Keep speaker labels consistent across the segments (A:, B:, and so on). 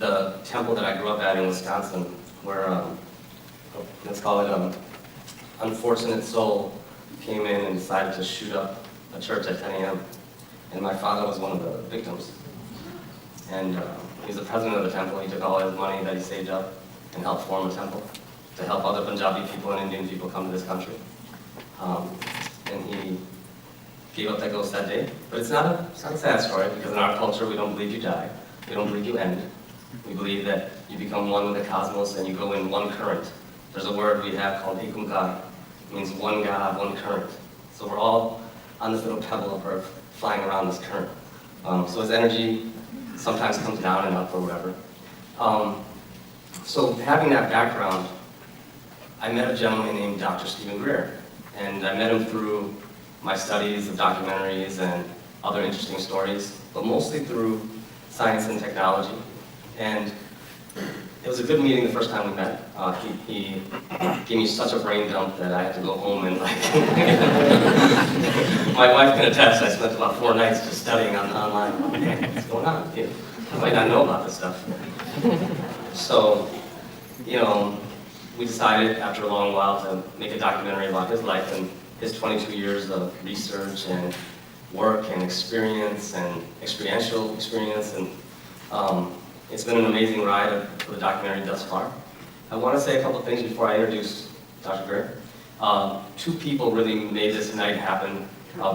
A: the temple that I grew up at in Wisconsin, where, let's call it unfortunate soul came in and decided to shoot up a church at 10 a.m. And my father was one of the victims. And he's the president of the temple. He took all his money that he saved up and helped form a temple to help other Punjabi people and Indian people come to this country. And he gave up that ghost that day. But it's not a sad story, because in our culture, we don't believe you die. We don't believe you end. We believe that you become one with the cosmos and you go in one current. There's a word we have called Ekunkar. It means one God, one current. So we're all on this little pebble of earth, flying around this current. So his energy sometimes comes down and up or whatever. So having that background, I met a gentleman named Dr. Stephen Greer. And I met him through my studies of documentaries and other interesting stories, but mostly through science and technology. And it was a good meeting the first time we met. He gave me such a brain dump that I had to go home and my wife can attest, I spent about 4 nights just studying online. Man, what's going on? You might not know about this stuff. So, we decided after a long while to make a documentary about his life and his 22 years of research and work and experience and experiential experience. And it's been an amazing ride for the documentary thus far. I want to say a couple of things before I introduce Dr. Greer. 2 people really made this night happen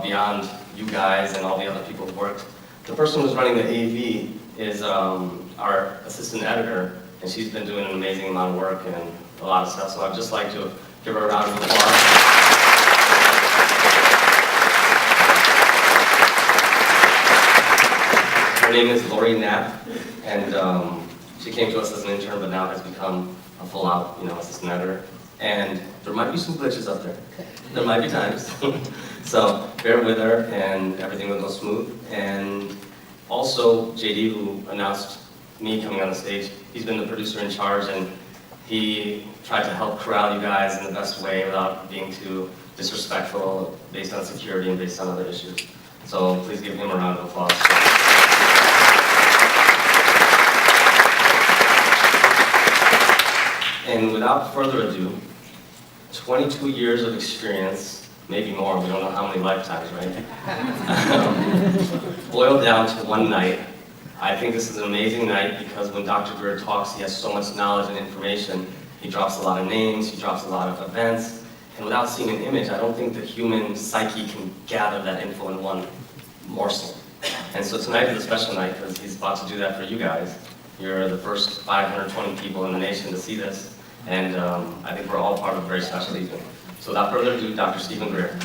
A: beyond you guys and all the other people who worked. The person who's running the AV is our assistant editor, and she's been doing an amazing amount of work and a lot of stuff, so I'd just like to give her a round of applause. Her name is Lori Knapp, and she came to us as an intern, but now has become a full-out, assistant editor. And there might be some glitches up there. There might be times. So bear with her, and everything will go smooth. And also, JD, who announced me coming on the stage, he's been the producer in charge, and he tried to help corral you guys in the best way without being too disrespectful based on security and based on other issues. So please give him a round of applause. And without further ado, 22 years of experience, maybe more, we don't know how many lifetimes, right? Boiled down to one night. I think this is an amazing night because when Dr. Greer talks, he has so much knowledge and information. He drops a lot of names, he drops a lot of events, and without seeing an image, I don't think the human psyche can gather that info in one morsel. And so tonight is a special night because he's about to do that for you guys. You're the first 520 people in the nation to see this, and I think we're all part of a very special evening. So without further ado, Dr. Stephen Greer.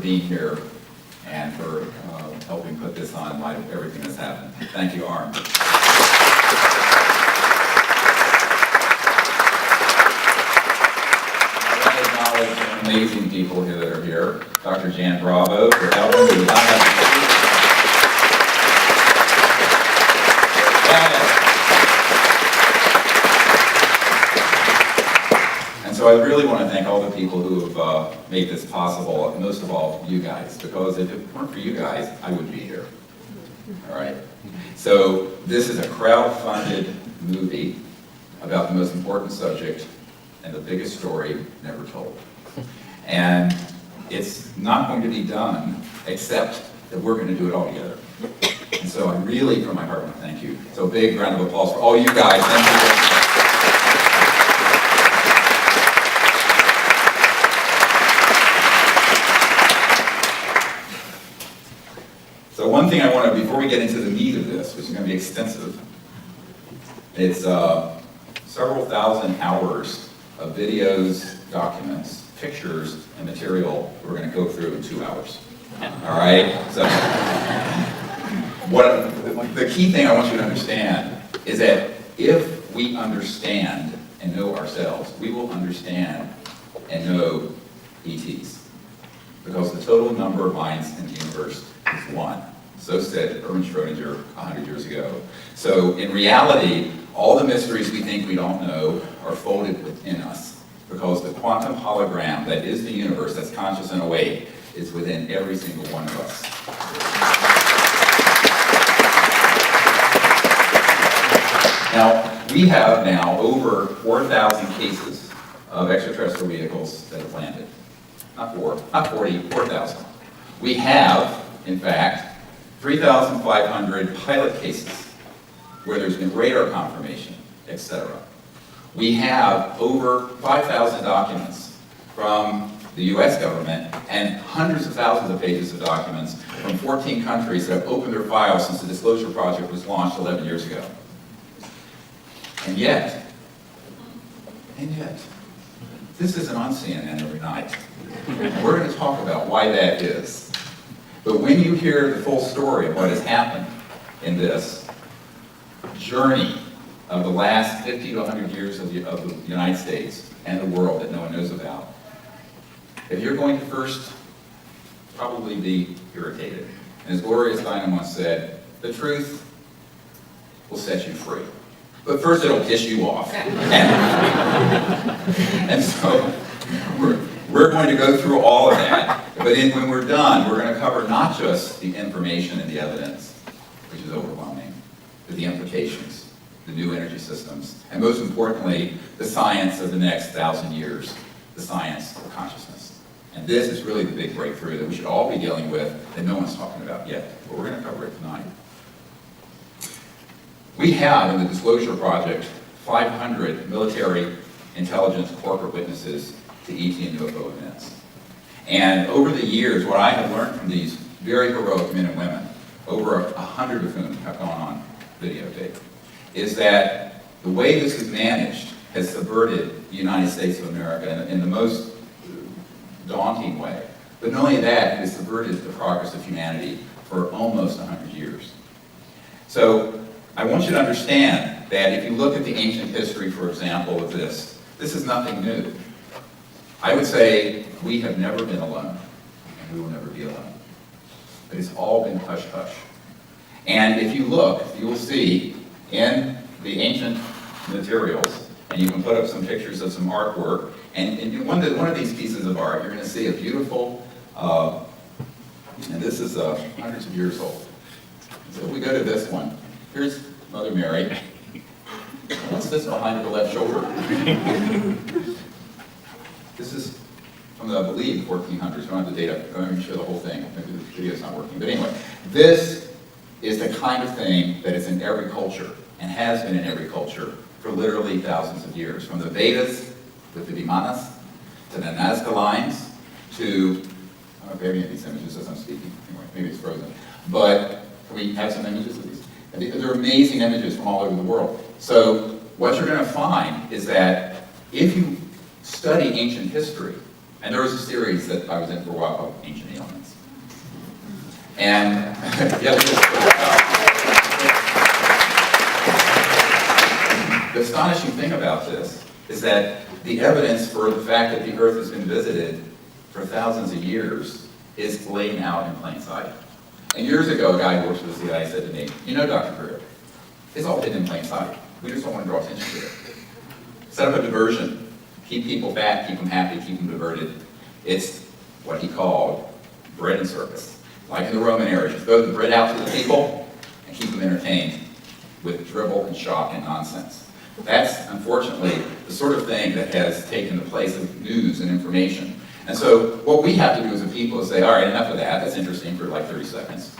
B: Being here and for helping put this on in light of everything that's happened. Thank you, Arm. I want to acknowledge the amazing people here that are here. Dr. Jan Bravo for helping me. So I really want to thank all the people who have made this possible, and most of all, you guys, because if it weren't for you guys, I wouldn't be here. All right? So this is a crowd-funded movie about the most important subject and the biggest story never told. And it's not going to be done except that we're going to do it all together. And so I really, from my heart, want to thank you. So a big round of applause for all you guys. Thank you. So one thing I want to, before we get into the meat of this, which is going to be extensive, it's several thousand hours of videos, documents, pictures, and material we're going to go through in 2 hours. All right? So, the key thing I want you to understand is that if we understand and know ourselves, we will understand and know ETs. Because the total number of minds in the universe is 1. So said Erwin Schrödinger 100 years ago. So in reality, all the mysteries we think we don't know are folded within us, because the quantum hologram that is the universe, that's conscious and awake, is within every single one of us. Now, we have now over 4,000 cases of extraterrestrial vehicles that have landed. Not 40, 4,000. We have, in fact, 3,500 pilot cases where there's been radar confirmation, etc. We have over 5,000 documents from the US government and hundreds of thousands of pages of documents from 14 countries that have opened their files since the Disclosure Project was launched 11 years ago. And yet, this isn't on CNN every night. We're going to talk about why that is. But when you hear the full story of what has happened in this journey of the last 50 to 100 years of the United States and the world that no one knows about, if you're going to first probably be irritated, and as Gloria Steinem once said, the truth will set you free. But first it'll piss you off. And so we're going to go through all of that. But when we're done, we're going to cover not just the information and the evidence, which is overwhelming, but the implications, the new energy systems, and most importantly, the science of the next 1,000 years, the science of consciousness. And this is really the big breakthrough that we should all be dealing with that no one's talking about yet. But we're going to cover it tonight. We have, in the Disclosure Project, 500 military intelligence corporate witnesses to ET and UFO events. And over the years, what I have learned from these very heroic men and women, over 100 of whom have gone on videotape, is that the way this is managed has subverted the United States of America in the most daunting way. But not only that, it has subverted the progress of humanity for almost 100 years. So I want you to understand that if you look at the ancient history, for example, of this is nothing new. I would say we have never been alone, and we will never be alone. But it's all been hush-hush. And if you look, you will see in the ancient materials, and you can put up some pictures of some artwork, and in one of these pieces of art, you're going to see a beautiful, and this is hundreds of years old. So if we go to this one, here's Mother Mary. What's this behind her left shoulder? This is from the, I believe, 1400s. We don't have the data. I'm going to show the whole thing. Maybe the video's not working. But anyway, this is the kind of thing that is in every culture and has been in every culture for literally thousands of years. From the Vedas with the Vimanas to the Nazca lines to, I don't know if I have any of these images as I'm speaking. Anyway, maybe it's frozen. But can we have some images of these? They're amazing images from all over the world. So what you're going to find is that if you study ancient history, and there was a series that I was in for a while called Ancient Aliens. And yeah, the astonishing thing about this is that the evidence for the fact that the Earth has been visited for thousands of years is laying out in plain sight. And years ago, a guy who works for the CIA said to me, you know, Dr. Greer, it's all hidden in plain sight. We just don't want to draw attention to it. Set up a diversion. Keep people fat, keep them happy, keep them diverted. It's what he called bread and circus. Like in the Roman era, just throw the bread out to the people and keep them entertained with dribble and shock and nonsense. That's, unfortunately, the sort of thing that has taken the place of news and information. And so what we have to do as a people is say, all right, enough of that. That's interesting for like 30 seconds.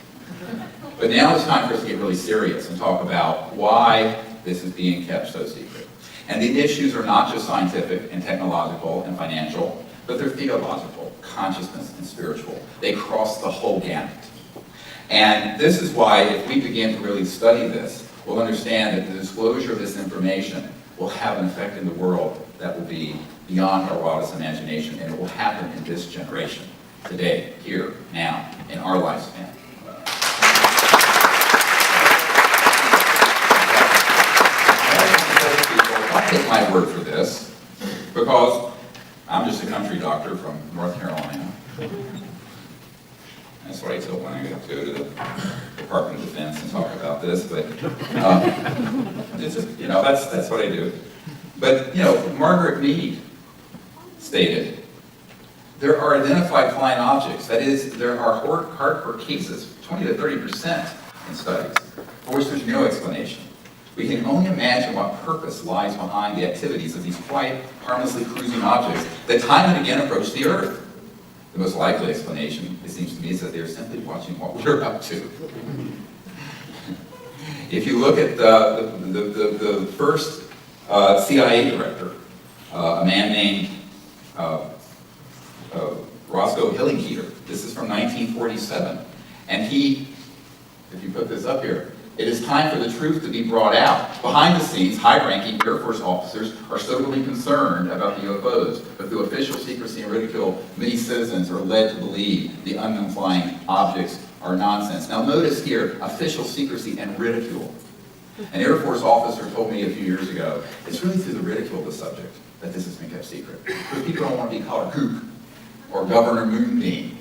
B: But now it's time for us to get really serious and talk about why this is being kept so secret. And the issues are not just scientific and technological and financial, but they're theological, consciousness, and spiritual. They cross the whole gamut. And this is why, if we begin to really study this, we'll understand that the disclosure of this information will have an effect in the world that will be beyond our wildest imagination, and it will happen in this generation, today, here, now, in our lifespan. I'll take my word for this, because I'm just a country doctor from North Carolina. That's what I told when I go to the Department of Defense and talk about this, but it's just, that's what I do. But, Margaret Mead stated, there are identified flying objects, that is, there are hardcore cases, 20 to 30% in studies, for which there's no explanation. We can only imagine what purpose lies behind the activities of these quiet, harmlessly cruising objects that time and again approach the Earth. The most likely explanation, it seems to me, is that they're simply watching what we're up to. If you look at the first CIA director, a man named Roscoe Hillenkoetter, this is from 1947, and he, if you put this up here, it is time for the truth to be brought out. Behind the scenes, high-ranking Air Force officers are soberly concerned about the UFOs, but through official secrecy and ridicule, many citizens are led to believe the unknown flying objects are nonsense. Now notice here, official secrecy and ridicule. An Air Force officer told me a few years ago, it's really through the ridicule of the subject that this has been kept secret. Because people don't want to be called a kook, or Governor Moonbeam,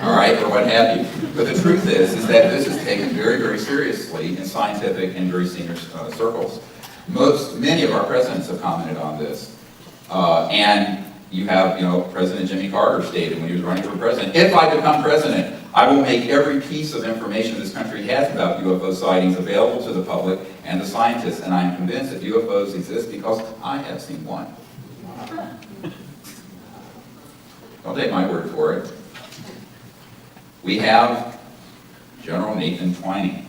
B: all right, or what have you. But the truth is that this is taken very, very seriously in scientific and very senior circles. Many of our presidents have commented on this. And you have, President Jimmy Carter stated when he was running for president, if I become president, I will make every piece of information this country has about UFO sightings available to the public and the scientists, and I am convinced that UFOs exist because I have seen one. Don't take my word for it. We have General Nathan Twining,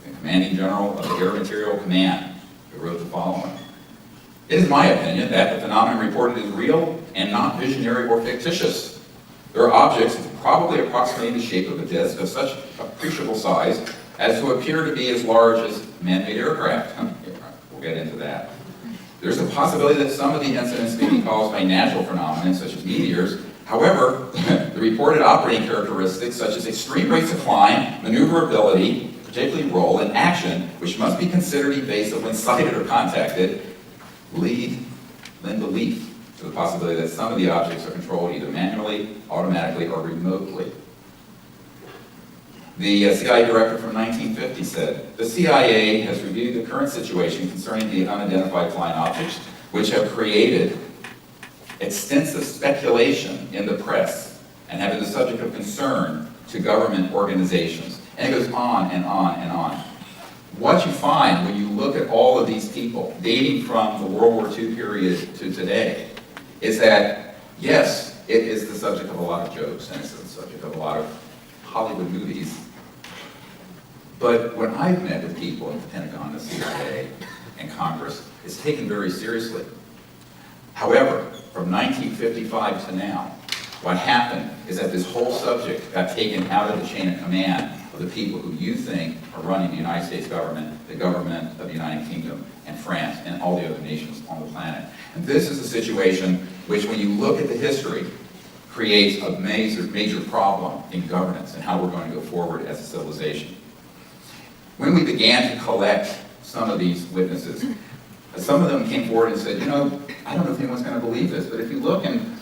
B: the commanding general of the Air Materiel Command, who wrote the following. It is my opinion that the phenomenon reported is real and not visionary or fictitious. There are objects probably approximating the shape of a disk of such appreciable size as to appear to be as large as man-made aircraft. We'll get into that. There's a possibility that some of the incidents may be caused by natural phenomena such as meteors. However, the reported operating characteristics such as extreme rates of climb, maneuverability, particularly roll, and action, which must be considered evasive when sighted or contacted, lend belief to the possibility that some of the objects are controlled either manually, automatically, or remotely. The CIA director from 1950 said, the CIA has reviewed the current situation concerning the unidentified flying objects, which have created extensive speculation in the press and have been the subject of concern to government organizations. And it goes on and on and on. What you find when you look at all of these people, dating from the World War II period to today, is that, yes, it is the subject of a lot of jokes, and it's the subject of a lot of Hollywood movies. But when I've met with people at the Pentagon, the CIA, and Congress, it's taken very seriously. However, from 1955 to now, what happened is that this whole subject got taken out of the chain of command of the people who you think are running the United States government, the government of the United Kingdom, and France, and all the other nations on the planet. And this is a situation which, when you look at the history, creates a major problem in governance and how we're going to go forward as a civilization. When we began to collect some of these witnesses, some of them came forward and said, I don't know if anyone's going to believe this, but if you look and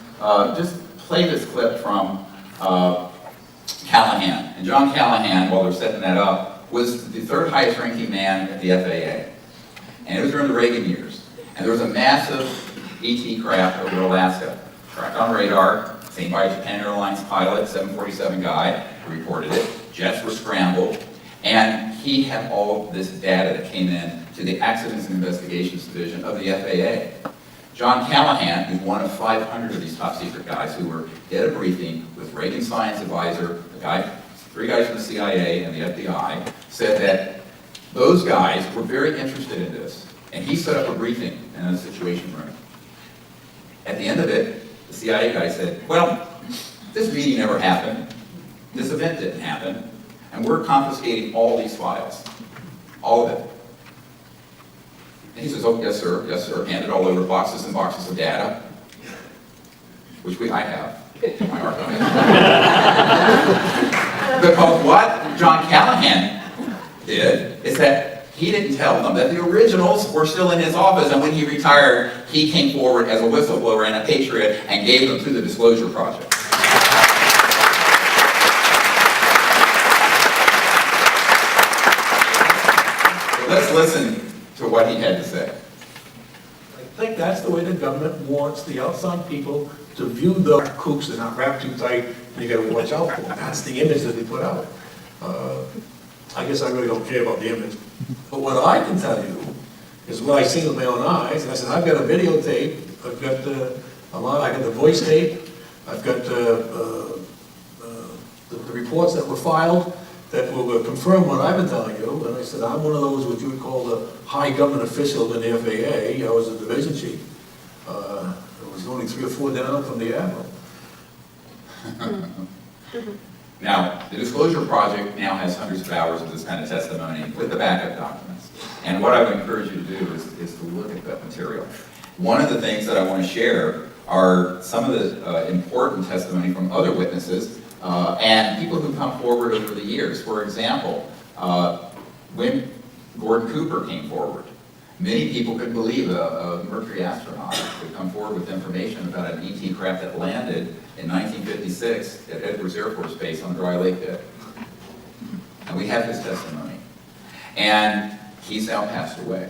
B: just play this clip from Callahan. And John Callahan, while they're setting that up, was the third highest ranking man at the FAA. And it was during the Reagan years. And there was a massive ET craft over Alaska, tracked on radar, seen by a Japan Airlines pilot, 747 guy, who reported it. Jets were scrambled. And he had all of this data that came in to the Accidents and Investigations Division of the FAA. John Callahan, who's one of 500 of these top secret guys who were at a briefing with Reagan's science advisor, three guys from the CIA and the FBI, said that those guys were very interested in this. And he set up a briefing in a situation room. At the end of it, the CIA guy said, well, this meeting never happened. This event didn't happen. And we're confiscating all these files. All of it. And he says, oh, yes, sir, handed all over boxes and boxes of data, which I have in my archive. Because what John Callahan did is that he didn't tell them that the originals were still in his office, and when he retired, he came forward as a whistleblower and a patriot and gave them to the Disclosure Project. So let's listen to what he had to say.
C: I think that's the way the government wants the outside people to view the kooks. They're not wrapped too tight, and you gotta watch out for them. That's the image that they put out. I guess I really don't care about the image. But what I can tell you is what I seen with my own eyes, and I said, I've got a videotape, I've got I got the voice tape, I've got the reports that were filed that will confirm what I've been telling you. And I said, I'm one of those what you would call the high government official in the FAA. I was a division chief. It was only 3 or 4 down from the admiral.
B: Now, the Disclosure Project now has hundreds of hours of this kind of testimony with the backup documents. And what I would encourage you to do is to look at that material. One of the things that I want to share are some of the important testimony from other witnesses and people who come forward over the years. For example, when Gordon Cooper came forward, many people couldn't believe a Mercury astronaut would come forward with information about an ET craft that landed in 1956 at Edwards Air Force Base on Dry Lake Bed. And we have his testimony. And he's now passed away.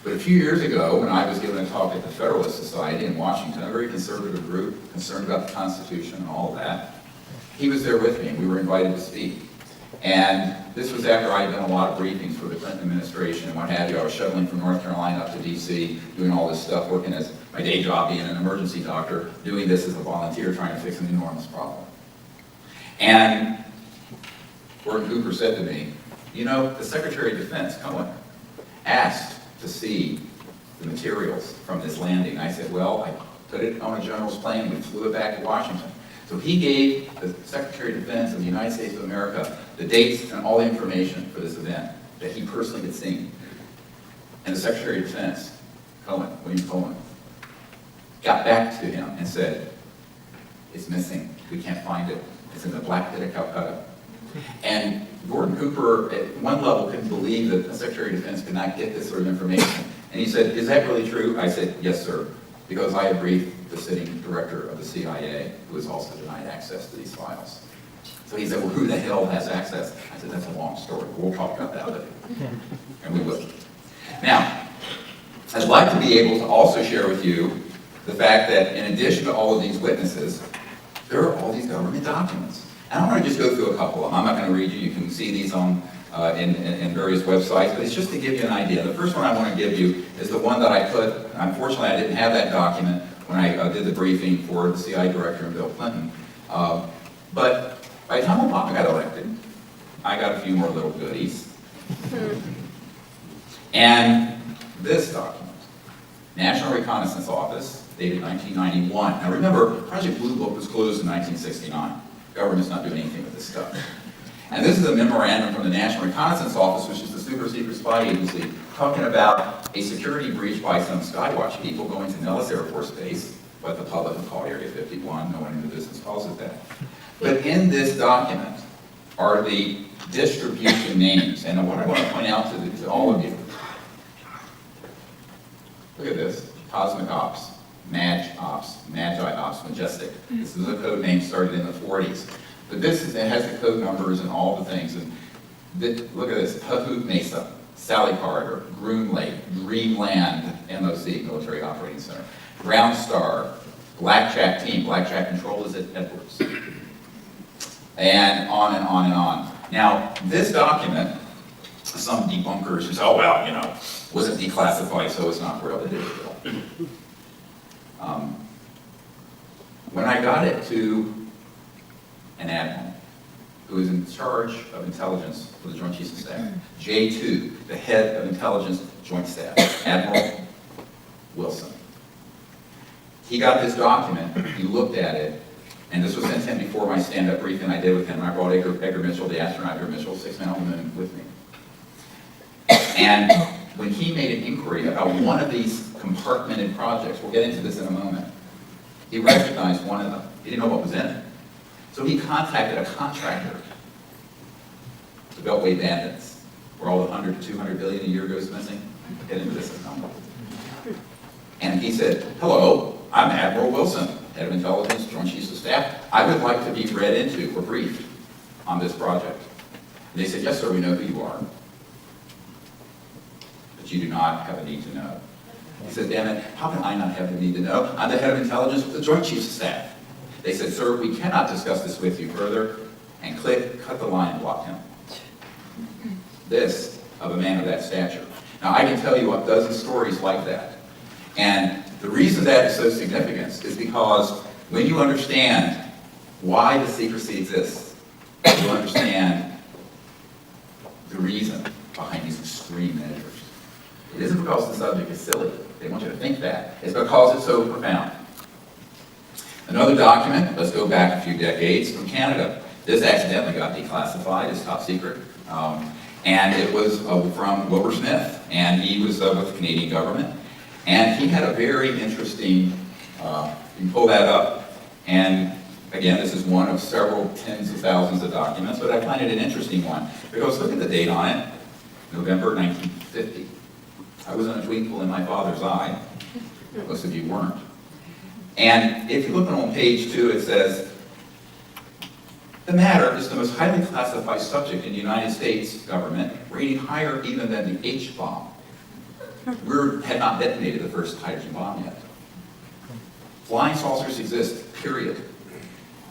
B: But a few years ago, when I was giving a talk at the Federalist Society in Washington, a very conservative group concerned about the Constitution and all of that, he was there with me, and we were invited to speak. And this was after I had done a lot of briefings for the Clinton administration and what have you. I was shuttling from North Carolina up to DC, doing all this stuff, working as my day job being an emergency doctor, doing this as a volunteer, trying to fix an enormous problem. And Gordon Cooper said to me, you know, the Secretary of Defense, Cohen, asked to see the materials from this landing. I said, well, I put it on a general's plane, we flew it back to Washington. So he gave the Secretary of Defense of the United States of America the dates and all the information for this event that he personally had seen. And the Secretary of Defense, William Cohen, got back to him and said, it's missing, we can't find it. It's in the Black Pit of Calcutta. And Gordon Cooper, at one level, couldn't believe that the Secretary of Defense could not get this sort of information. And he said, is that really true? I said, yes, sir, because I had briefed the sitting director of the CIA, who was also denied access to these files. So he said, well, who the hell has access? I said, that's a long story. We'll talk about that later. And we will. Now, I'd like to be able to also share with you the fact that in addition to all of these witnesses, there are all these government documents. And I want to just go through a couple of them. I'm not going to read you. You can see these on in various websites, but it's just to give you an idea. The first one I want to give you is the one that I put. Unfortunately, I didn't have that document when I did the briefing for the CIA director and Bill Clinton. But by the time Obama got elected, I got a few more little goodies. And this document, National Reconnaissance Office, dated 1991. Now remember, Project Blue Book was closed in 1969. Government's not doing anything with this stuff. And this is a memorandum from the National Reconnaissance Office, which is the super secret spy agency, talking about a security breach by some Skywatch people going to Nellis Air Force Base, what the public would call Area 51, no one in the business calls it that. But in this document are the distribution names. And what I want to point out to all of you, look at this, Cosmic Ops, Magi Ops, Majestic. This is a code name started in the 40s. But it has the code numbers and all the things. And look at this, Pahut Mesa, Sally Carter, Groom Lake, Greenland, MOC, Military Operating Center, Brown Star, Blackjack Team, Blackjack Control is at Edwards. And on and on and on. Now, this document, some debunkers who say, oh, well, you know, wasn't declassified, so it's not real. It is real. When I got it to an admiral who is in charge of intelligence for the Joint Chiefs of Staff, J2, the head of intelligence Joint Staff, Admiral Wilson. He got this document, he looked at it, and this was sent to him before my stand-up briefing I did with him. I brought Edgar Mitchell, the astronaut Edgar Mitchell, 6 men on the moon with me. And when he made an inquiry about one of these compartmented projects, we'll get into this in a moment, he recognized one of them. He didn't know what was in it. So he contacted a contractor, the Beltway Bandits, where all the 100 to 200 billion a year goes missing. We'll get into this in a moment. And he said, hello, I'm Admiral Wilson, Head of Intelligence, Joint Chiefs of Staff. I would like to be read into or briefed on this project. And they said, yes, sir, we know who you are, but you do not have a need to know. He said, damn it, how can I not have the need to know? I'm the Head of Intelligence with the Joint Chiefs of Staff. They said, sir, we cannot discuss this with you further, and cut the line and block him. This of a man of that stature. Now, I can tell you a dozen stories like that. And the reason that is so significant is because when you understand why the secrecy exists, you understand the reason behind these extreme measures. It isn't because the subject is silly. They want you to think that. It's because it's so profound. Another document, let's go back a few decades, from Canada. This accidentally got declassified, it's top secret. And it was from Wilbur Smith, and he was with the Canadian government. And he had a very interesting, you can pull that up, and again, this is one of several tens of thousands of documents, but I find it an interesting one, because look at the date on it, November 1950. I was in a twinkle in my father's eye. Most of you weren't. And if you look on page 2, it says, the matter is the most highly classified subject in the United States government, rating higher even than the H-bomb. We had not detonated the first hydrogen bomb yet. Flying saucers exist, period.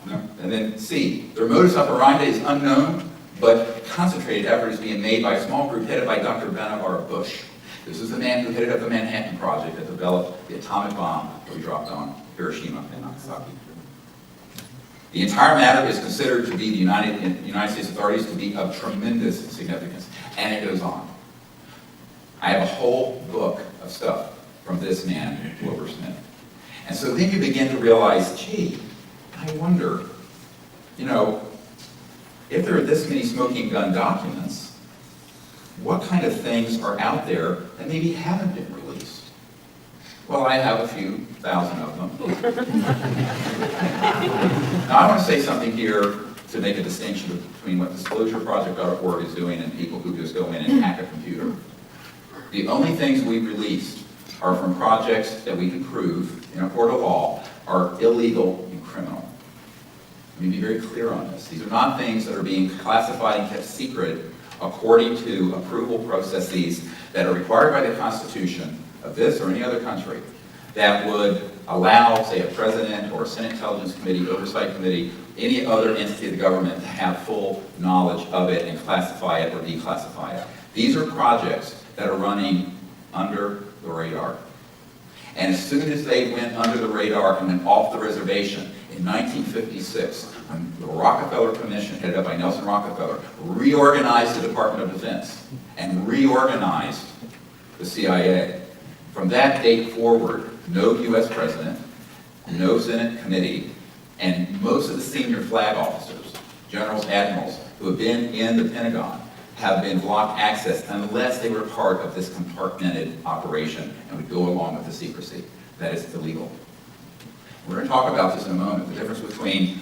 B: And then C, their modus operandi is unknown, but concentrated effort is being made by a small group headed by Dr. Vannevar Bush. This is the man who headed up the Manhattan Project that developed the atomic bomb that we dropped on Hiroshima and Nagasaki. The entire matter is considered to be the United States authorities to be of tremendous significance. And it goes on. I have a whole book of stuff from this man, Wilbur Smith. And so then you begin to realize, gee, I wonder, if there are this many smoking gun documents, what kind of things are out there that maybe haven't been released? Well, I have a few thousand of them. Now, I want to say something here to make a distinction between what disclosureproject.org is doing and people who just go in and hack a computer. The only things we've released are from projects that we can prove in a court of law are illegal and criminal. Let me be very clear on this. These are not things that are being classified and kept secret according to approval processes that are required by the Constitution of this or any other country that would allow, say, a president or a Senate Intelligence Committee, Oversight Committee, any other entity of the government to have full knowledge of it and classify it or declassify it. These are projects that are running under the radar. And as soon as they went under the radar and went off the reservation, in 1956, when the Rockefeller Commission, headed up by Nelson Rockefeller, reorganized the Department of Defense and reorganized the CIA. From that date forward, no U.S. president, no Senate committee, and most of the senior flag officers, generals, admirals, who have been in the Pentagon, have been blocked access unless they were part of this compartmented operation and would go along with the secrecy. That is illegal. We're going to talk about this in a moment, the difference between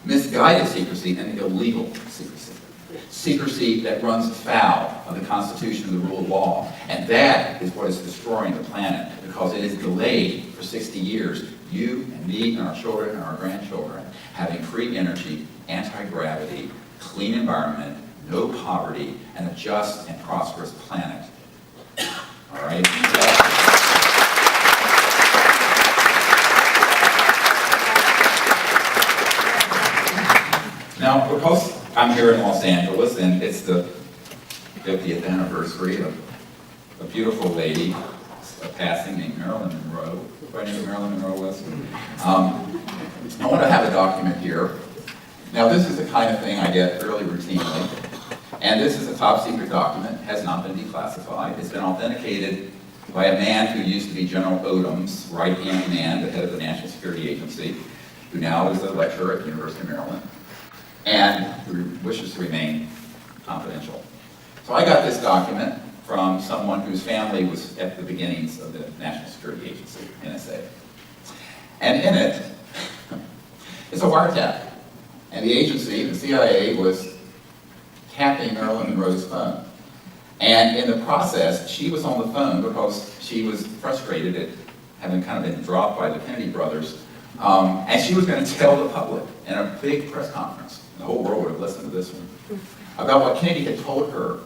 B: misguided secrecy and illegal secrecy. Secrecy that runs afoul of the Constitution and the rule of law. And that is what is destroying the planet, because it is delayed for 60 years. You and me and our children and our grandchildren having free energy, anti-gravity, clean environment, no poverty, and a just and prosperous planet. All right? Now, because I'm here in Los Angeles, and it's the 50th anniversary of a beautiful lady, a passing named Marilyn Monroe. Everybody know who Marilyn Monroe was? I want to have a document here. Now, this is the kind of thing I get fairly routinely. And this is a top secret document, has not been declassified. It's been authenticated by a man who used to be General Odom's right-hand man, the head of the National Security Agency, who now is a lecturer at the University of Maryland, and who wishes to remain confidential. So I got this document from someone whose family was at the beginnings of the National Security Agency, NSA. And in it, it's a wiretap. And the agency, the CIA, was tapping Marilyn Monroe's phone. And in the process, she was on the phone because she was frustrated at having kind of been dropped by the Kennedy brothers. And she was going to tell the public in a big press conference, the whole world would have listened to this one, about what Kennedy had told her.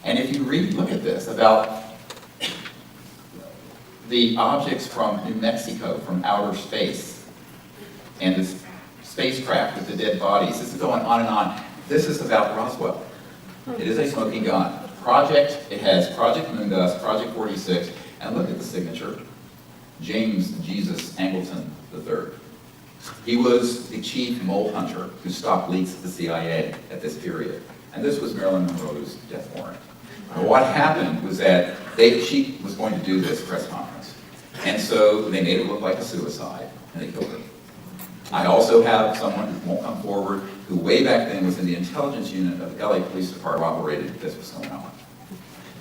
B: And if you look at this, about the objects from New Mexico, from outer space, and this spacecraft with the dead bodies, this is going on and on. This is about Roswell. It is a smoking gun. It has Project Moondust, Project 46, and look at the signature, James Jesus Angleton III. He was the chief mole hunter who stopped leaks at the CIA at this period. And this was Marilyn Monroe's death warrant. And what happened was that she was going to do this press conference. And so they made it look like a suicide, and they killed her. I also have someone who won't come forward, who way back then was in the intelligence unit of the LA Police Department, operated this was going on.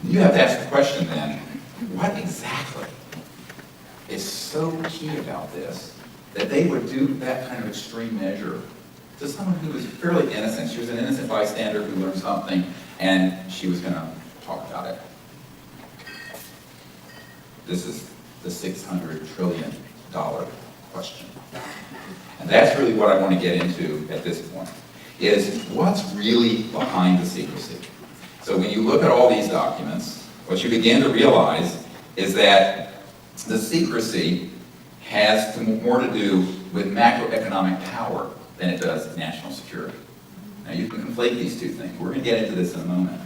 B: You have to ask the question then, what exactly is so key about this that they would do that kind of extreme measure to someone who was fairly innocent? She was an innocent bystander who learned something, and she was going to talk about it. This is the $600 trillion question. And that's really what I want to get into at this point, is what's really behind the secrecy. So when you look at all these documents, what you begin to realize is that the secrecy has more to do with macroeconomic power than it does national security. Now you can conflate these two things. We're going to get into this in a moment.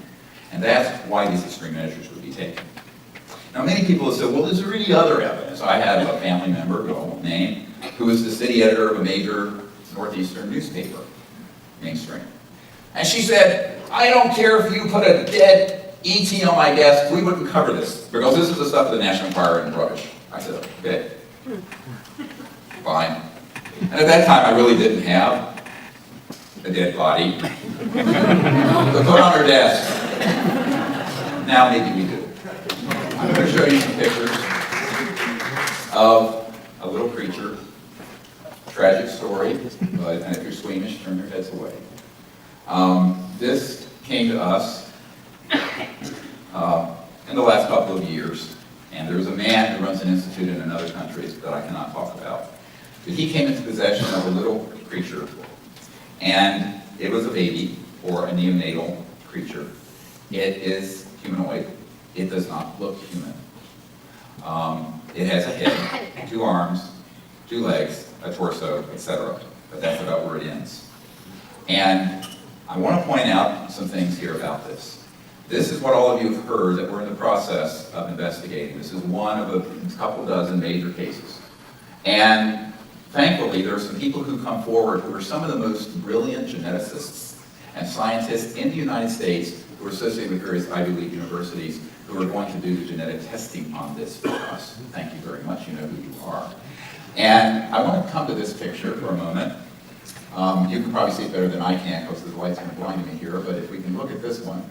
B: And that's why these extreme measures would be taken. Now many people have said, well, is there any other evidence? I have a family member, who I won't name, who was the city editor of a major northeastern newspaper, mainstream. And she said, I don't care if you put a dead ET on my desk, we wouldn't cover this, because this is the stuff of the National Enquirer and rubbish. I said, okay, fine. And at that time, I really didn't have a dead body to put on her desk. Now maybe we do. I'm going to show you some pictures of a little creature. Tragic story, but and if you're squeamish, turn your heads away. This came to us in the last couple of years, and there was a man who runs an institute in another country that I cannot talk about. But he came into possession of a little creature, and it was a baby, or a neonatal creature. It is humanoid. It does not look human. It has a head, 2 arms, 2 legs, a torso, etc. But that's about where it ends. And I want to point out some things here about this. This is what all of you have heard that we're in the process of investigating. This is one of a couple dozen major cases. And thankfully, there are some people who come forward who are some of the most brilliant geneticists and scientists in the United States who are associated with various Ivy League universities who are going to do the genetic testing on this for us. Thank you very much. You know who you are. And I want to come to this picture for a moment. You can probably see it better than I can because the light's going to blind me here, but if we can look at this one.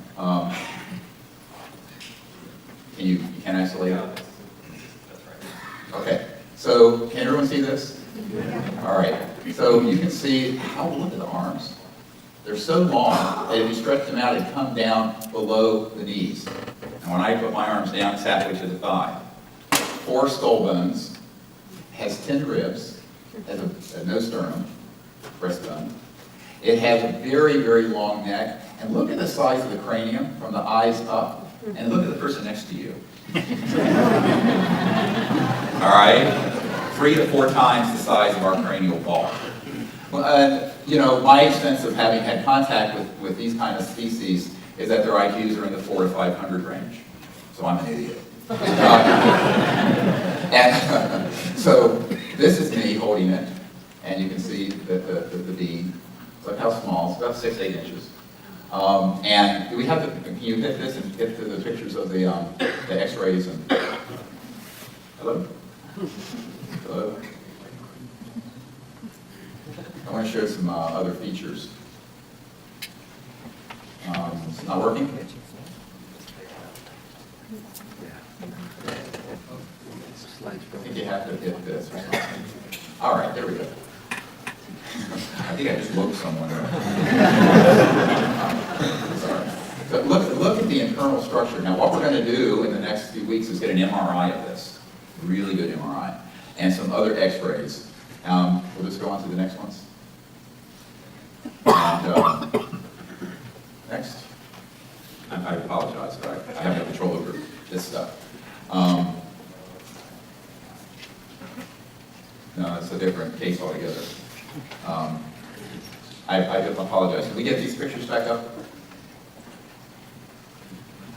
B: You can isolate it? Okay, so can everyone see this? Yeah. All right, so you can see how, look at the arms. They're so long that if you stretch them out, it'd come down below the knees. And when I put my arms down, it's halfway to the thigh. 4 skull bones, has 10 ribs, has no sternum, breastbone. It has a very, very long neck. And look at the size of the cranium from the eyes up. And look at the person next to you. All right? 3 to 4 times the size of our cranial ball. Well, you know, my sense of having had contact with these kind of species is that their IQs are in the 400 to 500 range. So I'm an idiot. And so this is me holding it, and you can see the beam. Look how small, it's about 6 to 8 inches. And we have can you hit this and get to the pictures of the X-rays and hello? Hello? I want to show some other features. It's not working? I think you have to hit this or something. All right, there we go. I think I just woke someone up. Sorry. But look at the internal structure. Now, what we're going to do in the next few weeks is get an MRI of this, really good MRI, and some other X-rays. We'll just go on to the next ones. And, next. I apologize, but I have no control over this stuff. No, it's a different case altogether. I apologize. Can we get these pictures back up?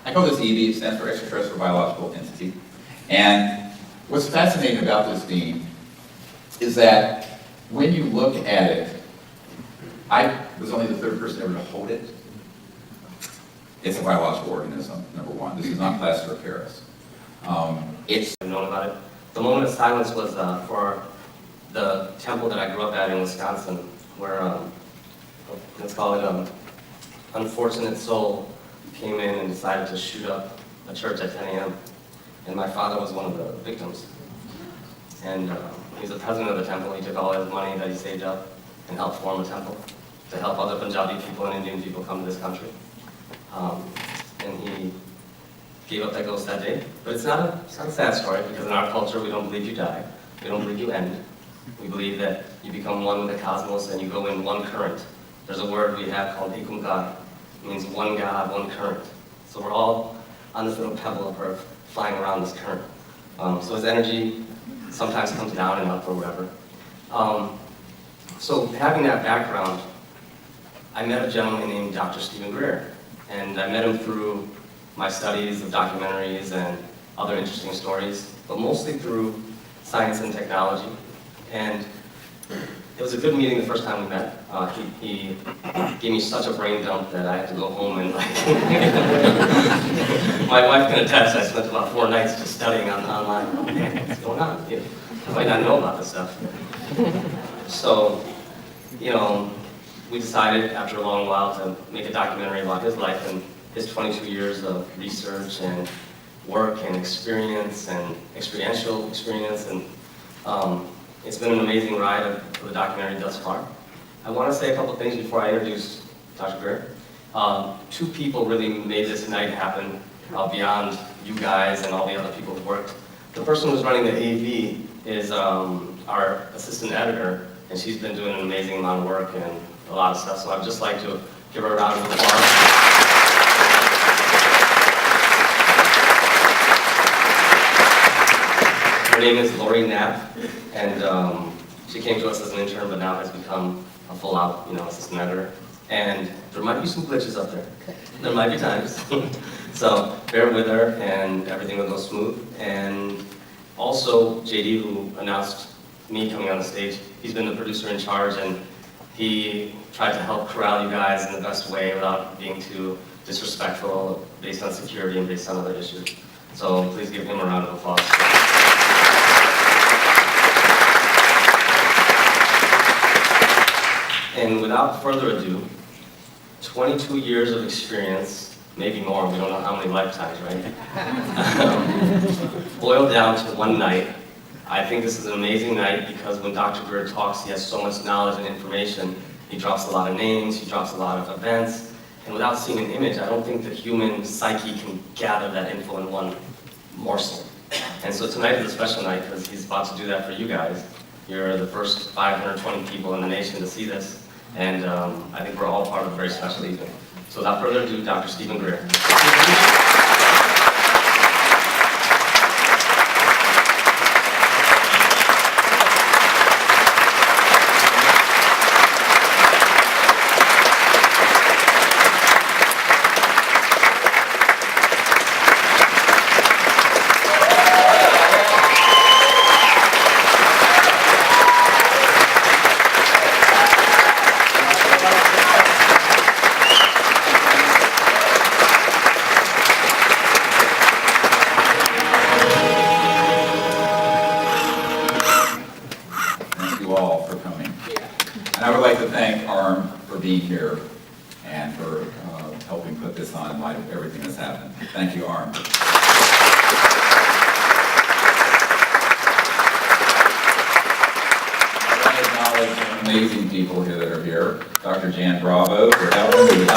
B: I call this EB, it stands for extraterrestrial biological entity. And what's fascinating about this being is that when you look at it, I was only the third person ever to hold it. It's a biological organism, number one. This is not plaster of Paris. It's
A: known about it. The moment of silence was for the temple that I grew up at in Wisconsin, where let's call it unfortunate soul came in and decided to shoot up a church at 10 a.m. And my father was one of the victims. And he's the president of the temple. He took all his money that he saved up and helped form a temple to help other Punjabi people and Indian people come to this country. And he gave up that ghost that day. But it's not a sad story, because in our culture, we don't believe you die. We don't believe you end. We believe that you become one with the cosmos and you go in one current. There's a word we have called Ekumkar. It means one God, one current. So we're all on this little pebble of earth flying around this current. So his energy sometimes comes down and up or whatever. So having that background, I met a gentleman named Dr. Stephen Greer. And I met him through my studies of documentaries and other interesting stories, but mostly through science and technology. And it was a good meeting the first time we met. He gave me such a brain dump that I had to go home and my wife can attest, I spent about 4 nights just studying online. Oh man, what's going on? I might not know about this stuff. So, we decided after a long while to make a documentary about his life and his 22 years of research and work and experience and experiential experience. And it's been an amazing ride for the documentary thus far. I want to say a couple things before I introduce Dr. Greer. 2 people really made this night happen beyond you guys and all the other people who worked. The person who's running the AV is our assistant editor, and she's been doing an amazing amount of work and a lot of stuff, so I'd just like to give her a round of applause. Her name is Lori Knapp, and she came to us as an intern, but now has become a full-out, assistant editor. And there might be some glitches up there. There might be times. So bear with her, and everything will go smooth. And also, JD, who announced me coming on the stage, he's been the producer in charge, and he tried to help corral you guys in the best way without being too disrespectful based on security and based on other issues. So please give him a round of applause. And without further ado, 22 years of experience, maybe more, we don't know how many lifetimes, right? Boiled down to one night. I think this is an amazing night because when Dr. Greer talks, he has so much knowledge and information. He drops a lot of names, he drops a lot of events, and without seeing an image, I don't think the human psyche can gather that info in one morsel. And so tonight is a special night because he's about to do that for you guys. You're the first 520 people in the nation to see this, and I think we're all part of a very special evening. So without further ado, Dr. Stephen Greer.
B: Being here and for helping put this on in light of everything that's happened. Thank you, Arm. acknowledge some amazing people here that are here. Dr. Jan Bravo for helping me.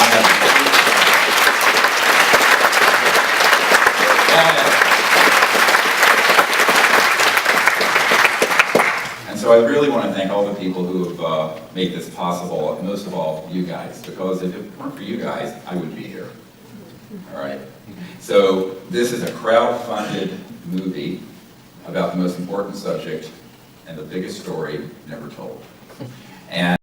B: And so I really want to thank all the people who have made this possible, and most of all, you guys, because if it weren't for you guys, I wouldn't be here. All right? So this is a crowd-funded movie about the most important subject and the biggest story never told. And